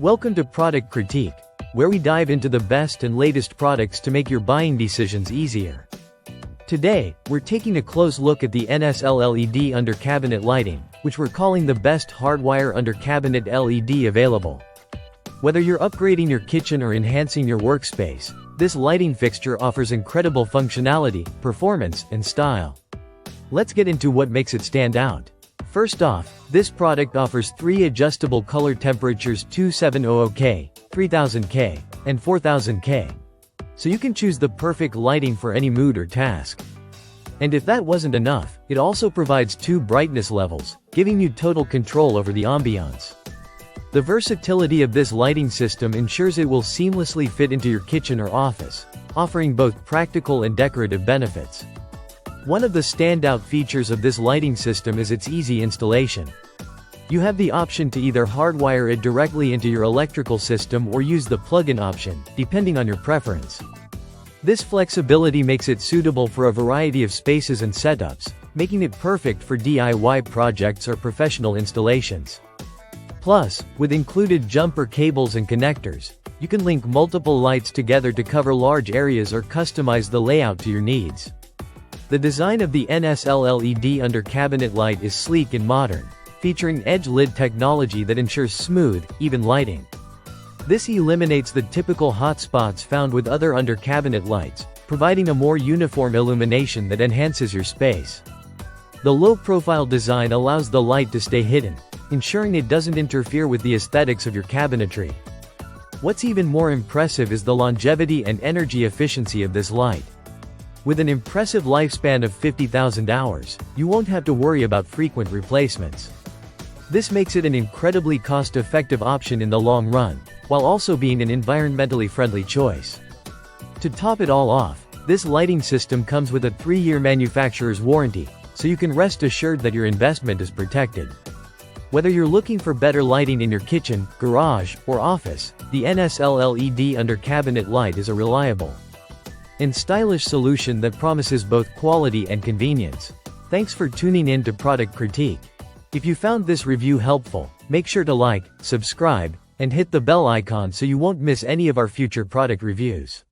Welcome to Product Critique, where we dive into the best and latest products to make your buying decisions easier. Today, we're taking a close look at the NSL LED under cabinet lighting, which we're calling the best hardwire under cabinet LED available. Whether you're upgrading your kitchen or enhancing your workspace, this lighting fixture offers incredible functionality, performance, and style. Let's get into what makes it stand out. First off, this product offers 3 adjustable color temperatures: 2700K, 3000K, and 4000K. So you can choose the perfect lighting for any mood or task. And if that wasn't enough, it also provides 2 brightness levels, giving you total control over the ambiance. The versatility of this lighting system ensures it will seamlessly fit into your kitchen or office, offering both practical and decorative benefits. One of the standout features of this lighting system is its easy installation. You have the option to either hardwire it directly into your electrical system or use the plug-in option, depending on your preference. This flexibility makes it suitable for a variety of spaces and setups, making it perfect for DIY projects or professional installations. Plus, with included jumper cables and connectors, you can link multiple lights together to cover large areas or customize the layout to your needs. The design of the NSL LED under cabinet light is sleek and modern, featuring edge lid technology that ensures smooth, even lighting. This eliminates the typical hotspots found with other under cabinet lights, providing a more uniform illumination that enhances your space. The low-profile design allows the light to stay hidden, ensuring it doesn't interfere with the aesthetics of your cabinetry. What's even more impressive is the longevity and energy efficiency of this light. With an impressive lifespan of 50,000 hours, you won't have to worry about frequent replacements. This makes it an incredibly cost-effective option in the long run, while also being an environmentally friendly choice. To top it all off, this lighting system comes with a 3-year manufacturer's warranty, so you can rest assured that your investment is protected. Whether you're looking for better lighting in your kitchen, garage, or office, the NSL LED under cabinet light is a reliable and stylish solution that promises both quality and convenience. Thanks for tuning in to Product Critique. If you found this review helpful, make sure to like, subscribe, and hit the bell icon so you won't miss any of our future product reviews.